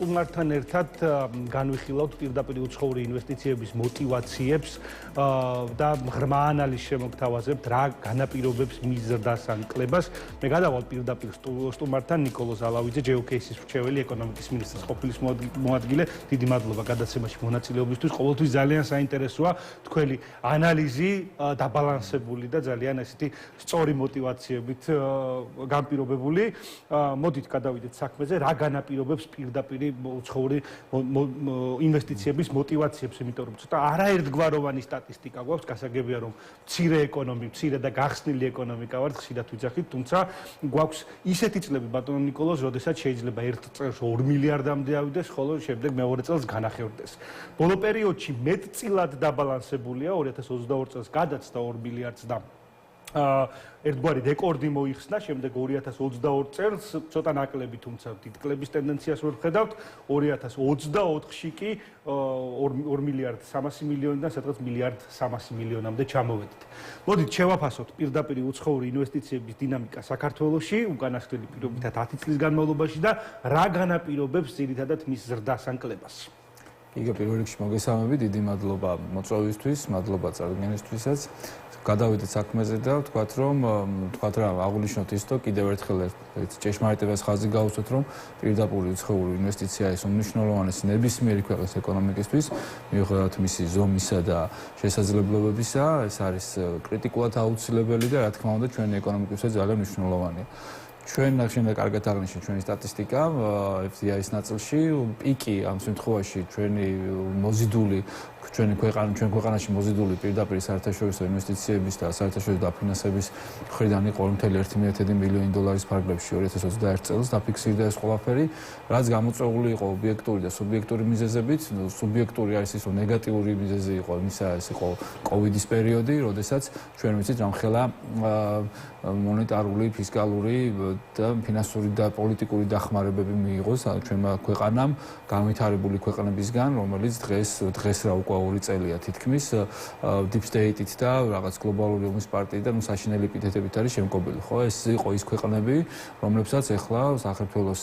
Სტუმართან ერთად განვიხილავთ პირდაპირ უცხოური ინვესტიციების მოტივაციებს და ღრმა ანალიზს შემოგთავაზებთ რა განაპირობებს მიზრდას ან კლებას. მე გადავალ პირდაპირ სტუმართან ნიკოლო ზალავიძე, GeoCase-ის მრჩეველი ეკონომიკის მინისტრის ყოფილი მოადგილე. დიდი მადლობა გადაცემაში მონაწილეობისთვის. ყოველთვის ძალიან საინტერესოა თქვენი ანალიზი, დაბალანსებული და ძალიან ესეთი სწორი მოტივაციებით განპირობებული. მოდით გადავიდეთ საქმეზე, რა განაპირობებს პირდაპირ უცხოური ინვესტიციების მოტივაციებს, იმიტომ რომ ცოტა არაერთგვაროვანი სტატისტიკა გვაქვს, გასაგებია რომ მცირე და გახსნილი ეკონომიკა ვართ, ხშირად ვიძახით, თუმცა გვაქვს ისეთი წლები ბატონო ნიკოლოზ, როდესაც შეიძლება ერთ წელს 2 მილიარდამდე ავიდეს, ხოლო შემდეგ მეორე წელს განახევრდეს. ბოლო პერიოდში მეტწილად დაბალანსებულია, 2022 წელს გადაწყდა 2 მილიარდს და ერთგვარი რეკორდი მოიხსნა, შემდეგ 2022 წელს ცოტა ნაკლები, თუმცა დიდკლების ტენდენციას ვერ ვხედავთ. 2024-ში კი 2 მილიარდ 300 მილიონიდან სადღაც მილიარდ 300 მილიონამდე ჩამოვედით. მოდით შევაფასოთ პირდაპირ უცხოური ინვესტიციების დინამიკა საქართველოში უკანასკნელი პირობითად 10 წლის განმავლობაში და რა განაპირობებს ძირითადად მის ზრდას ან კლებას. იგივე პირველ რიგში მოგესალმები, დიდი მადლობა მოწვევისთვის, მადლობა წარდგენისთვისაც. გადავიდეთ საქმეზე და ვთქვათ რომ აღნიშნოთ ის, რომ კიდევ ერთხელ ჭეშმარიტებას ხაზი გავუსვათ, რომ პირდაპირ უცხოური ინვესტიცია ის უმნიშვნელოვანესი ნებისმიერი ქვეყნის ეკონომიკისთვის, მიუხედავად მისი ზომისა და შესაძლებლობებისა, ეს არის კრიტიკულად აუცილებელი და რა თქმა უნდა ჩვენი ეკონომიკისთვის ძალიან მნიშვნელოვანია. ჩვენ შენდა კარგად აღნიშნეთ ჩვენი სტატისტიკა FDI-ის ნაწილში, პიკი ამ შემთხვევაში ჩვენ ქვეყანაში მოზიდული პირდაპირ საერთაშორისო ინვესტიციების და საერთაშორისო დაფინანსების მხრიდან იყო 1.1 მილიონი დოლარის ფარგლებში 2021 წელს დაფიქსირდა ეს ყველაფერი, რაც გამოწვეული იყო ობიექტური და სუბიექტური მიზეზებით. სუბიექტური არის ის, რომ ნეგატიური მიზეზი იყო, ეს იყო კოვიდის პერიოდი, როდესაც ჩვენ ვიცით რამხელა მონეტარული, ფისკალური და ფინანსური და პოლიტიკური დახმარებები მიიღო ჩვენმა ქვეყანამ განვითარებული ქვეყნებისგან, რომელიც დღეს რა უკვე 2 წელია თითქმის deep state-ით და რაღაც გლობალური ომის პარტიიდან საშინელი ეპითეტებით არის შემკობილი, ხო? ეს იყო ის ქვეყნები, რომლებსაც ეხლა საქართველოს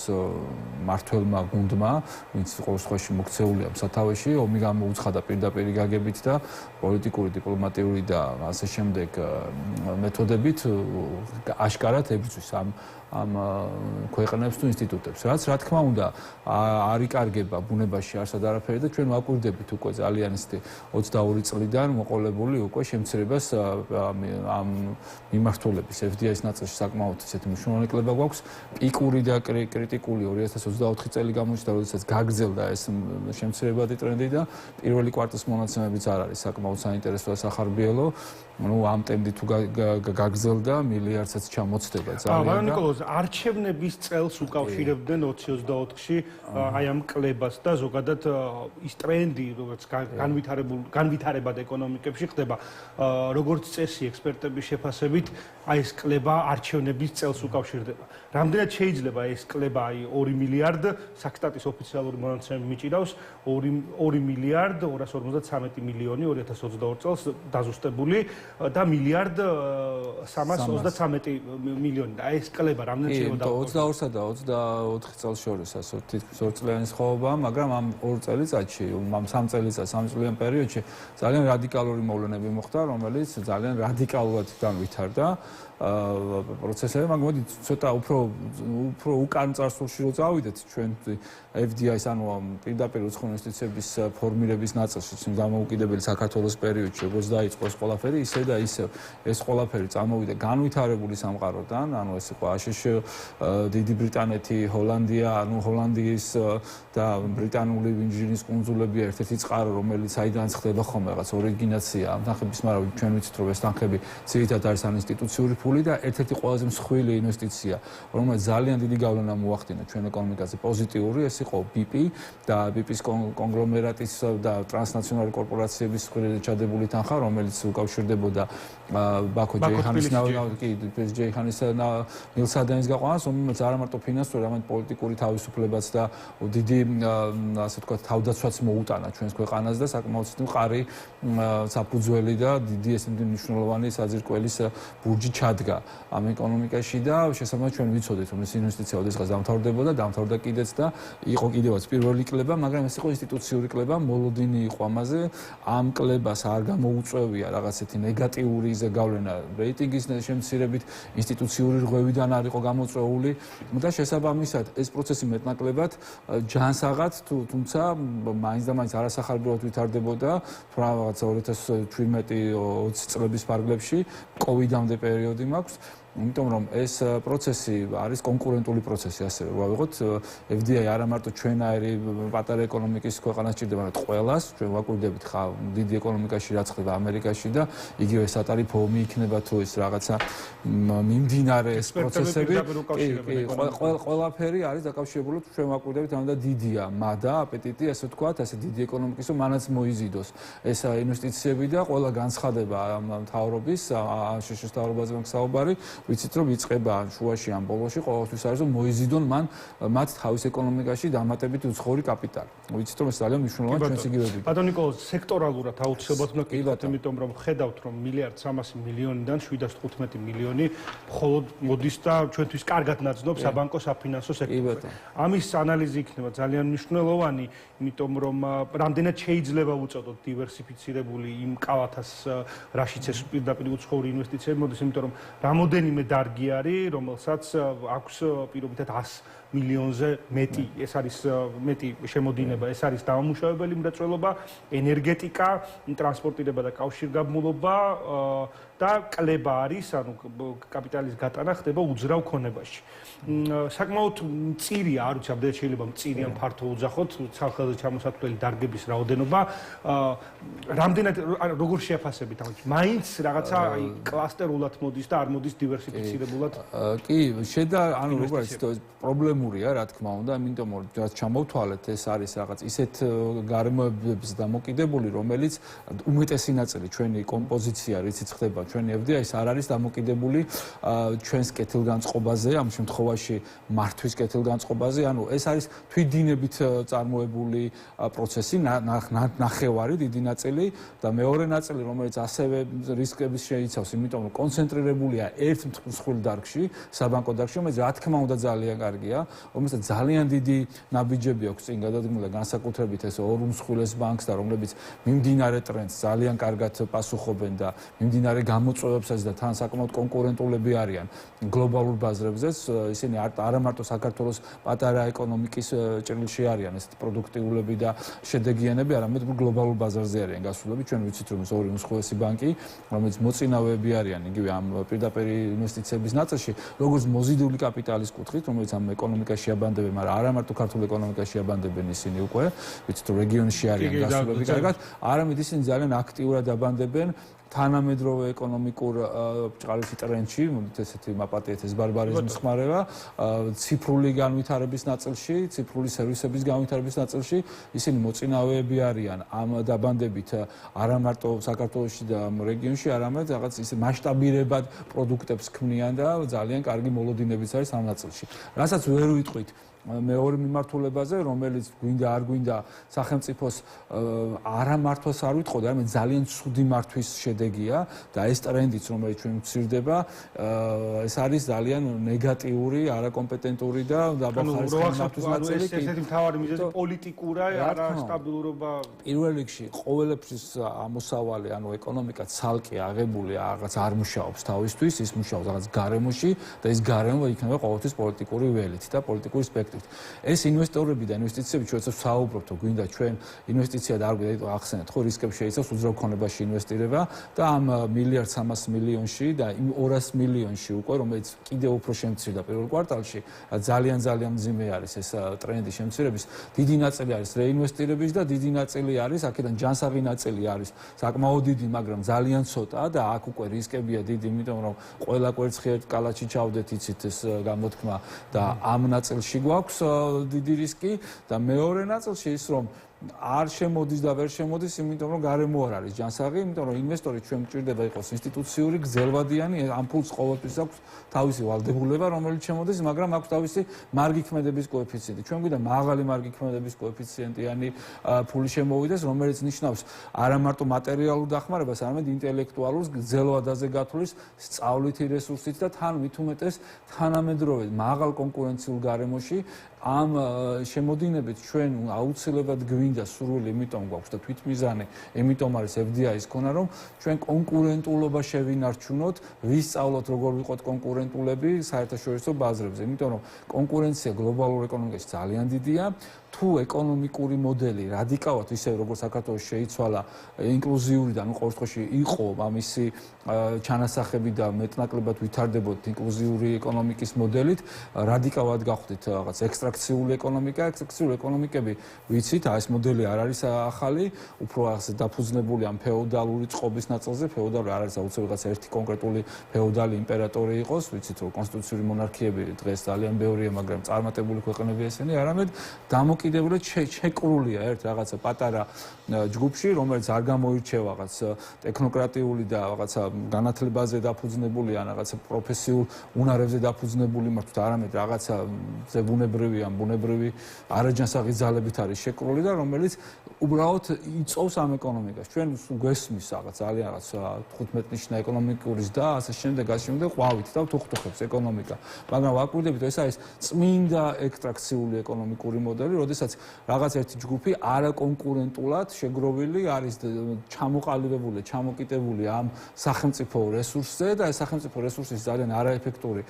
მმართველმა გუნდმა, ვინც ყოველ შემთხვევაში მოქცეულია სათავეში, ომი გამოუცხადა პირდაპირ გაგებით და პოლიტიკური, დიპლომატიური და ასე შემდეგ მეთოდებით აშკარად ებრძვის ამ ქვეყნებს თუ ინსტიტუტებს, რაც რა თქმა უნდა არ იკარგება ბუნებაში არსად არაფერი და ჩვენ ვაკვირდებით უკვე ძალიან ისეთი 22 წლიდან მოყოლებული უკვე შემცირებას ამ მიმართულების FDI-ის ნაწილში საკმაოდ ისეთი მნიშვნელოვანი კლება გვაქვს. პიკური და კრიტიკული 2024 წელი გამოჩნდა, როდესაც გაგრძელდა ეს შემცირებადი ტრენდი და პირველი კვარტალის მონაცემებიც არ არის საკმაოდ საინტერესო და სახარბიელო. ამ ტენდი თუ გაგრძელდა, მილიარდსაც ჩამოცდება ძალიან. ნიკოლოზ, არჩევნების წელს უკავშირებდნენ 2024-ში აი ამ კლებას და ზოგადად ის ტრენდი, როგორც განვითარებად ეკონომიკებში ხდება, როგორც წესი ექსპერტების შეფასებით, აი ეს კლება არჩევნების წელს უკავშირდება. რამდენად შეიძლება ეს კლება აი 2 მილიარდ, საქსტატის ოფიციალური მონაცემები მიჭირავს 2 მილიარდ 253 მილიონი 2022 წელს დაზუსტებული და მილიარდ 333 მილიონი. აი ეს კლება რამდენად შეიძლება 22-სა და 24 წელს შორის თითქმის 2 წლიანი სხვაობა, მაგრამ ამ 2 წელიწადში, ამ 3 წელიწადს, 3 წლიან პერიოდში ძალიან რადიკალური მოვლენები მოხდა, რომელიც ძალიან რადიკალურად განვითარდა პროცესები, მაგრამ მოდი ცოტა უფრო უკან წარსულში რო წავიდეთ ჩვენ FDI-ის, ანუ პირდაპირ უცხოური ინვესტიციების ფორმირების ნაწილში, დამოუკიდებელი საქართველოს პერიოდში, როგორც დაიწყო ეს ყველაფერი, ისე და ისე ეს ყველაფერი წამოვიდა განვითარებული სამყაროდან, ანუ ეს იყო აშშ, დიდი ბრიტანეთი, ჰოლანდია, ანუ ჰოლანდიის და ბრიტანული ვირჯინის კუნძულები ერთ-ერთი წყარო, რომელიც აიდანაც ხდება ხოლმე რაღაც ორიგინაცია ამ თანხების, მაგრამ ჩვენ ვიცით, რომ ეს თანხები ძირითადად არის ინსტიტუციური ფული და ერთ-ერთი ყველაზე მსხვილი ინვესტიცია, რომელიც ძალიან დიდი გავლენა მოახდინა ჩვენ ეკონომიკაზე პოზიტიური, ეს იყო BP და BP-ის კონგლომერატის და ტრანსნაციონალური კორპორაციების მხრიდან ჩადებული თანხა, რომელიც უკავშირდებოდა ბაქო ჯეიჰანის ნილსა გადაინს გაყვანას, რომელიც არა მარტო ფინანსური, არამედ პოლიტიკური თავისუფლებაც და დიდი ასე ვთქვათ თავდაცვაც მოუტანა ჩვენს ქვეყანას და საკმაოდ მყარი საფუძველი და დიდი ესე მნიშვნელოვანი საძირკველის ბურჯი ჩადგა ამ ეკონომიკაში და შესაბამისად ჩვენ ვიცოდით რომ ეს ინვესტიცია ოდესღაც დამთავრდებოდა, დამთავრდა კიდეც და იყო კიდევაც პირველი კლება, მაგრამ ეს იყო ინსტიტუციური კლება, მოლოდინი იყო ამაზე. ამ კლებას არ გამოუწვევია რაღაცეთი ნეგატიური ზეგავლენა რეიტინგის შემცირებით, ინსტიტუციური რღვევიდან არ იყო გამოწვეული და შესაბამისად ეს პროცესი მეტნაკლებად ჯანსაღად თუმცა მაინც და მაინც არასახარბიელად ვითარდებოდა რაღაც 2017-20 წლების ფარგლებში, კოვიდამდე პერიოდი მაქვს. იმიტომ რომ ეს პროცესი არის კონკურენტული პროცესი, ასე რომ ვავიღოთ, FDI არა მარტო ჩვენაირი პატარა ეკონომიკის ქვეყანას ჭირდება, მაგრამ ყველას, ჩვენ ვაკვირდებით ხა დიდი ეკონომიკაში რაც ხდება ამერიკაში და იგივე სატარიფო ომი იქნება თუ ეს რაღაცა მიმდინარე ეს პროცესები, ყველაფერი არის დაკავშირებული, ჩვენ ვაკვირდებით, ამდა დიდია მადა, აპეტიტი, ასე ვთქვათ, ასე დიდი ეკონომიკის, რომ მანაც მოიზიდოს ეს ინვესტიციები და ყველა განცხადება მთავრობის, შშ-ის მთავრობაზე მოგსაუბარი ვიცით რომ იწყება შუაში ამ ბოლოში ყოველთვის არის რომ მოიზიდონ მათ თავის ეკონომიკაში დამატებით უცხოური კაპიტალი. ვიცით რომ ეს ძალიან მნიშვნელოვანი ჩვენს იგივეები. ბატონო ნიკოლოზ, სექტორალურად აუცილებლად უნდა გითხრათ, იმიტომ რომ ხედავთ რომ 1.3 მილიონიდან 715 მილიონი მხოლოდ მოდის და ჩვენთვის კარგად ნაცნობს საბანკო საფინანსო სექტორში. ამის ანალიზი იქნება ძალიან მნიშვნელოვანი, იმიტომ რომ რამდენად შეიძლება უწოდოთ დივერსიფიცირებული იმ კალათას, რაშიც ეს პირდაპირ უცხოური ინვესტიციები მოდის, იმიტომ რომ რამოდენიმე დარგი არის, რომელსაც აქვს პირობითად 100 მილიონზე მეტი, ეს არის მეტი შემოდინება, ეს არის დამამუშავებელი მრეწველობა, ენერგეტიკა, ტრანსპორტირება და კავშირგაბმულობა და კლება არის, ანუ კაპიტალის გატანა ხდება უძრავ ქონებაში. საკმაოდ მწირია, არ ვიცი, ამდენად შეიძლება მწირი ან ფართო უძახოთ, ცალ-ხელზე ჩამოსათვლელი დარგების რაოდენობა, რამდენად როგორ შეაფასებით ამით? მაინც რაღაცა კლასტერულად მოდის და არ მოდის დივერსიფიცირებულად? კი, ანუ როგორ არის, პრობლემურია, რა თქმა უნდა, იმიტომ რომ რაც ჩამოვთვალეთ, ეს არის რაღაც ისეთ გარემოებებს დამოკიდებული, რომელიც უმეტესი ნაწილი ჩვენი კომპოზიცია, რითიც ხდება ჩვენი FDI-ს არ არის დამოკიდებული ჩვენს კეთილგანწყობაზე, ამ შემთხვევაში მართვის კეთილგანწყობაზე, ანუ ეს არის თვითდინებით წარმოებული პროცესი, ნახევარი დიდი ნაწილი და მეორე ნაწილი, რომელიც ასევე რისკების შეიცავს, იმიტომ რომ კონცენტრირებულია ერთ მსხვილ დარგში, საბანკო დარგში, რომელიც რა თქმა უნდა ძალიან კარგია, რომელსაც ძალიან დიდი ნაბიჯები აქვს წინ გადადგმული, განსაკუთრებით ეს ორ უმსხვილეს ბანკს და რომლებიც მიმდინარე ტრენდს ძალიან კარგად პასუხობენ და მიმდინარე გამოწვევებსაც და თან საკმაოდ კონკურენტულები არიან გლობალურ ბაზრებზეც, ისინი არა მარტო საქართველოს პატარა ეკონომიკის ჭრილში არიან ესეთი პროდუქტიულები და შედეგიანები, არამედ გლობალურ ბაზარზე არიან გასულები. ჩვენ ვიცით რომ ეს ორი უმსხვილესი ბანკი, რომელიც მოწინავეები არიან იგივე ამ პირდაპირ ინვესტიციების ნაწილში, როგორც მოზიდული კაპიტალის კუთხით, რომელიც ამ ეკონომიკაში აბანდებენ, მაგრამ არა მარტო ქართულ ეკონომიკაში აბანდებენ ისინი უკვე, ვიცით რომ რეგიონში არიან გასულები კარგად, არამედ ისინი ძალიან აქტიურად აბანდებენ თანამედროვე ეკონომიკურ ბრჭყალის ტრენდში, მოდით ესეთი მაპატიეთ ეს ბარბარიზმის ხმარება, ციფრული განვითარების ნაწილში, ციფრული სერვისების განვითარების ნაწილში, ისინი მოწინავეები არიან ამ დაბანდებით არა მარტო საქართველოში და რეგიონში, არამედ რაღაც ისე მასშტაბირებად პროდუქტებს ქმნიან და ძალიან კარგი მოლოდინებიც არის ამ ნაწილში. რასაც ვერ ვიტყვით მეორე მიმართულებაზე, რომელიც გვინდა არ გვინდა სახელმწიფოს არამართვას არ ვიტყოდი, არამედ ძალიან ცუდი მართვის შედეგია და ეს ტრენდიც, რომელიც ჩვენ ვცირდება, ეს არის ძალიან ნეგატიური, არაკომპეტენტური და დაბახარისხებული მართვის ნაწილი. ეს ესეთი მთავარი მიზეზი პოლიტიკურა, არასტაბილურობა. პირველ რიგში ყოველთვის ამოსავალი, ანუ ეკონომიკა ცალკე აღებული რაღაც არ მუშაობს თავისთვის, ის მუშაობს რაღაც გარემოში და ეს გარემო იქნება ყოველთვის პოლიტიკური ველით და პოლიტიკური სპექტრი. ეს ინვესტორები და ინვესტიციები ჩვენც საუბრობთ, თუ გვინდა ჩვენ ინვესტიცია და არ გვინდა ახსენეთ, ხო რისკებს შეიცავს უძრავ ქონებაში ინვესტირება და ამ 1.3 მილიონში და იმ 200 მილიონში უკვე, რომელიც კიდევ უფრო შემცირდა პირველ კვარტალში, ძალიან მძიმე არის ეს ტრენდი შემცირების. დიდი ნაწილი არის რეინვესტირების და დიდი ნაწილი არის, აქედან ჯანსაღი ნაწილი არის საკმაოდ დიდი, მაგრამ ძალიან ცოტა და აქ უკვე რისკებია დიდი, იმიტომ რომ ყველა კვერცხი ერთ კალათში ჩავდეთ, იცით ეს გამოთქმა და ამ ნაწილში გვაქვს დიდი რისკი და მეორე ნაწილში ის რომ არ შემოდის და ვერ შემოდის, იმიტომ რომ გარემო არ არის ჯანსაღი, იმიტომ რომ ინვესტორი ჩვენ გვჭირდება იყოს ინსტიტუციური, გრძელვადიანი, ამ ფულს ყოველთვის აქვს თავისი ვალდებულება, რომელიც შემოდის, მაგრამ აქვს თავისი მარგი ქმედების კოეფიციენტი. ჩვენ გვინდა მაღალი მარგი ქმედების კოეფიციენტიანი ფული შემოვიდეს, რომელიც ნიშნავს არა მარტო მატერიალურ დახმარებას, არამედ ინტელექტუალურს, გრძელვადაზე გათვლის სწავლითი რესურსით და თან მით უმეტეს თანამედროვე მაღალ კონკურენციულ გარემოში ამ შემოდინებით ჩვენ აუცილებლად გვინდა სურვილი, იმიტომ გვაქვს და თვითმიზანი, იმიტომ არის FDI-ის ქონა, რომ ჩვენ კონკურენტულობა შევინარჩუნოთ, ვისწავლოთ როგორ ვიყოთ კონკურენტულები საერთაშორისო ბაზრებზე, იმიტომ რომ კონკურენცია გლობალურ ეკონომიკაში ძალიან დიდია. თუ ეკონომიკური მოდელი რადიკალურად ისე როგორც საქართველოს შეიცვალა ინკლუზიური და ყოველ შემთხვევაში იყო ამისი ჩანასახები და მეტნაკლებად ვითარდებოდით ინკლუზიური ეკონომიკის მოდელით, რადიკალურად გავხდით რაღაც ექსტრაქციული ეკონომიკა, ექსტრაქციული ეკონომიკები ვიცით, ეს მოდელი არ არის ახალი, უფრო ასე დაფუძნებული ამ ფეოდალური წყობის ნაწილზე, ფეოდალური არ არის აუცილებლად ერთი კონკრეტული ფეოდალი იმპერატორი იყოს, ვიცით რომ კონსტიტუციური მონარქიები დღეს ძალიან ბევრია, მაგრამ წარმატებული ქვეყნები ესენი არამედ დამოკიდებული შეკრულია ერთ რაღაცა პატარა ჯგუფში, რომელიც არ გამოირჩევა რაღაც ტექნოკრატიული და რაღაცა განათლებაზე დაფუძნებული ან რაღაცა პროფესიულ უნარებზე დაფუძნებული მართლა არამედ რაღაცა ზებუნებრივი ან ბუნებრივი არაჯანსაღი ძალებით არის შეკრული და რომელიც უბრალოდ იწოვს ამ ეკონომიკას. ჩვენ გვესმის რაღაც ძალიან რაღაც 15 ნიშნა ეკონომიკურის და ასე შემდეგ ყვავით და თუხთუხებს ეკონომიკა. მაგრამ ვაკვირდებით ეს არის წმინდა ექსტრაქციული ეკონომიკური მოდელი, როდესაც რაღაც ერთი ჯგუფი არაკონკურენტულად შეგროვილი არის ჩამოყალიბებული, ჩამოკიდებული ამ სახელმწიფო რესურსზე და ეს სახელმწიფო რესურსის ძალიან არაეფექტური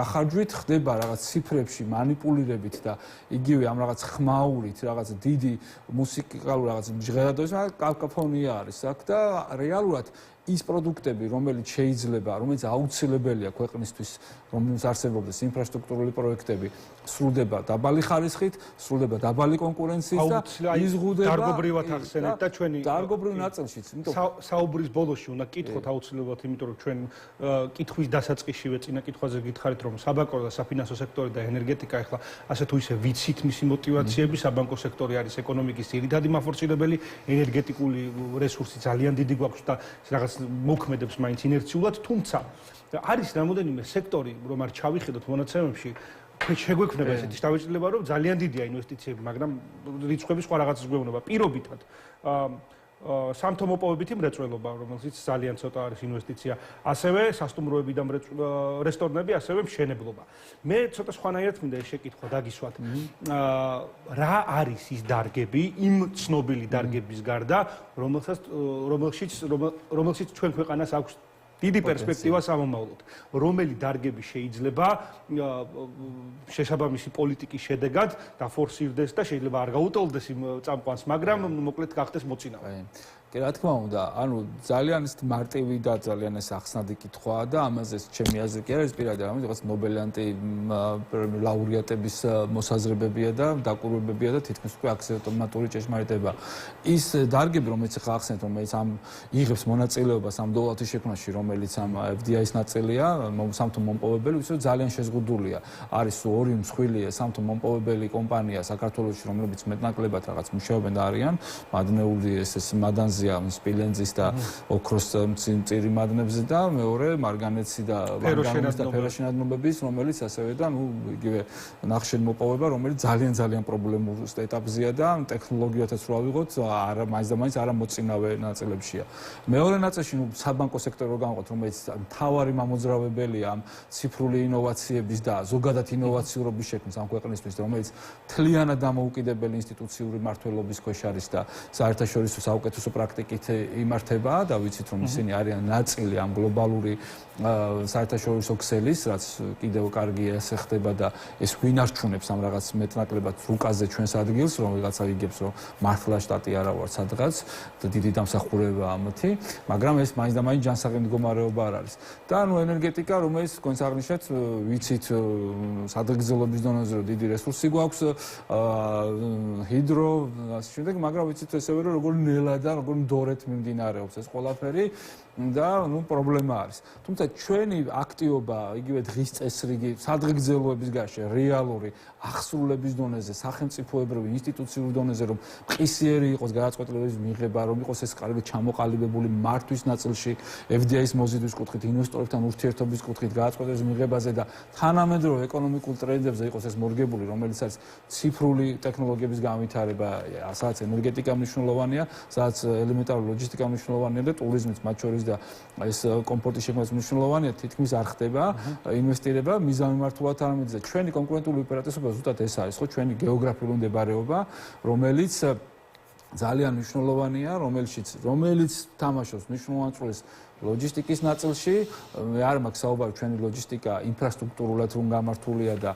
გახარჯვით ხდება რაღაც ციფრებში манипулირებით და იგივე ამ რაღაც ხმაურით, რაღაც დიდი მუსიკალური რაღაც ჟღერადობის კაკოფონია არის აქ და რეალურად ის პროდუქტები, რომელიც შეიძლება, რომელიც აუცილებელია ქვეყნისთვის, რომელიც არსებობს ინფრასტრუქტურული პროექტები, სრულდება დაბალი ხარისხით, სრულდება დაბალი კონკურენციით და იზღუდება დარგობრივად ახსენეთ და ჩვენი დარგობრივ ნაწილშიც, იმიტომ საუბრის ბოლოში უნდა კითხოთ აუცილებლად, იმიტომ რომ ჩვენ კითხვის დასაწყისშივე წინა კითხვაზე გითხარით, რომ საბანკო და საფინანსო სექტორი და ენერგეტიკა ახლა ასე თუ ისე ვიცით მისი мотиваციები, საბანკო სექტორი არის ეკონომიკის ძირითადი მახორციელებელი, ენერგეტიკული რესურსი ძალიან დიდი გვაქვს და რაღაც მოქმედებს მაინც ინერციულად, თუმცა არის რამოდენიმე სექტორი, რომ არ ჩავიხედოთ მონაცემებში, შეგვექმნება ესეთი შთაბეჭდილება, რომ ძალიან დიდია ინვესტიციები, მაგრამ რიცხვები სხვა რაღაცას გვეუბნება. პირობითად სამთო მოპოვებითი მრეწველობა, რომელშიც ძალიან ცოტა არის ინვესტიცია, ასევე სასტუმროები და რესტორნები, ასევე მშენებლობა. მე ცოტა სხვანაირად მინდა ეს შეკითხვა დაგისვათ. რა არის ის დარგები, იმ ცნობილი დარგების გარდა, რომელშიც ჩვენ ქვეყანას აქვს დიდი პერსპექტივა სამომავლოდ, რომელი დარგები შეიძლება შესაბამისი პოლიტიკის შედეგად დაფორსირდეს და შეიძლება არ გაუტოლდეს იმ წამყვანს, მაგრამ მოკლედ გახდეს მოწინავე. კი, რა თქმა უნდა, ანუ ძალიან ის მარტივი და ძალიან ეს ახსნადი კითხვაა და ამაზე ჩემი აზრი კი არის პირადად, ამიტომ რაღაც ნობელიანტი ლაურეატების მოსაზრებებია და დაკვირვებებია და თითქმის უკვე აქსიომატური ჭეშმარიტება. ის დარგები, რომელიც ახლა ახსენეთ, რომელიც ამ იღებს მონაწილეობას ამ დოლარის შექმნაში, რომელიც ამ FDI-ის ნაწილია, სამთო მომპოვებელი, ვიცით, ძალიან შეზღუდულია. არის ორი მსხვილი სამთო მომპოვებელი კომპანია საქართველოში, რომლებიც მეტნაკლებად რაღაც მუშაობენ და არიან მადნეული ეს მადანზე სპილენძის და ოქროს მწირი მადნებზე და მეორე მარგანეცი და მანგანუმის და ფეროშენადნობების, რომელიც ასევე და იგივე ნახშირმოპოვება, რომელიც ძალიან პრობლემურ ეტაპზეა და ტექნოლოგიათაც რო ავიღოთ, არა მაინც და მაინც არა მოწინავე ნაწილებშია. მეორე ნაწილში საბანკო სექტორი რო განვყოთ, რომელიც მთავარი მამოძრავებელია ამ ციფრული ინოვაციების და ზოგადად ინოვაციურობის შექმნის ამ ქვეყნისთვის, რომელიც მთლიანად დამოუკიდებელი ინსტიტუციური მმართველობის ქვეშ არის და საერთაშორისო საუკეთესო პრაქტიკით იმართება და ვიცით რომ ისინი არიან ნაწილი ამ გლობალური საერთაშორისო ქსელის, რაც კიდევ კარგი ესე ხდება და ეს ვინარჩუნებს ამ რაღაც მეტნაკლებად რუკაზე ჩვენს ადგილს, რომ ვიღაცა იგებს რომ მართლა შტატი არა ვარ სადღაც და დიდი დამსახურება ამათი, მაგრამ ეს მაინც და მაინც ჯანსაღი მდგომარეობა არ არის. და ანუ ენერგეტიკა, რომელიც თქვენს აღნიშნეთ, ვიცით სადღეგრძელობის დონეზე რომ დიდი რესურსი გვაქვს, ჰიდრო, ასე შემდეგ, მაგრამ ვიცით ესევე რომ როგორ ნელა და როგორ მდორეთ მიმდინარეობს ეს ყველაფერი და პრობლემა არის. თუმცა ჩვენი აქტივობა, იგივე დღის წესრიგი, სადღეგრძელოების გარეშე, რეალური აღსრულების დონეზე, სახელმწიფოებრივი, ინსტიტუციური დონეზე, რომ ყისიერი იყოს გადაწყვეტილებების მიღება, რომ იყოს ეს კარგი ჩამოყალიბებული მართვის ნაწილში, FDI-ის მოზიდვის კუთხით, ინვესტორებთან ურთიერთობის კუთხით, გადაწყვეტილებების მიღებაზე და თანამედროვე ეკონომიკურ ტრენდებზე იყოს ეს მორგებული, რომელიც არის ციფრული ტექნოლოგიების განვითარება, სადაც ენერგეტიკა მნიშვნელოვანია, სადაც ელემენტარული ლოჯისტიკა მნიშვნელოვანია და ტურიზმიც მათ შორის და ეს კომფორტის შექმნაც მნიშვნელოვანია, თითქმის არ ხდება ინვესტირება მიზანმიმართულად არამედ და ჩვენი კონკურენტული უპირატესობა ზუსტად ეს არის, ხო, ჩვენი გეოგრაფიული მდებარეობა, რომელიც ძალიან მნიშვნელოვანია, რომელიც თამაშობს მნიშვნელოვან როლს ლოჯისტიკის ნაწილში. მე არ მაქვს საუბარი ჩვენი ლოჯისტიკა ინფრასტრუქტურულად რომ გამართულია და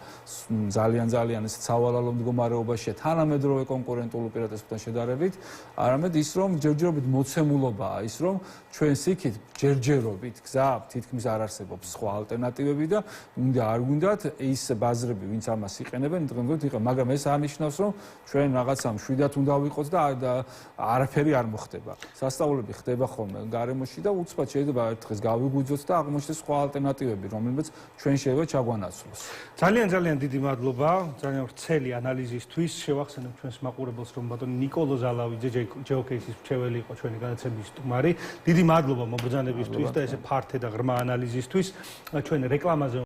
ძალიან ეს სავალალო მდგომარეობაშია თანამედროვე კონკურენტულ უპირატესობთან შედარებით, არამედ ის რომ ჯერჯერობით მოცემულობაა, ის რომ ჩვენს იქით ჯერჯერობით გზა თითქმის არ არსებობს სხვა ალტერნატივები და უნდა არ გუნდათ ის ბაზრები, ვინც ამას იყენებენ, დღემდე იყენ, მაგრამ ეს არნიშნავს რომ ჩვენ რაღაცამ შვიდათ უნდა ვიყოთ და არაფერი არ მოხდება. სასწაულები ხდება ხოლმე გარემოში და უცბად შეიძლება ერთ დღეს გავიგვიძოთ და აღმოჩნდეს სხვა ალტერნატივები, რომლებიც ჩვენ შეიძლება ჩაგვანაცვლოს. ძალიან დიდი მადლობა, ძალიან ვრცელი ანალიზისთვის. შევახსენებ ჩვენს მაყურებელს, რომ ბატონი ნიკოლო ზალავიძე GeoCase-ის მრჩეველი იყო ჩვენი განაცემის სტუმარი. დიდი მადლობა მობრძანებისთვის და ესე ფართე და ღრმა ანალიზისთვის. ჩვენ რეკლამაზე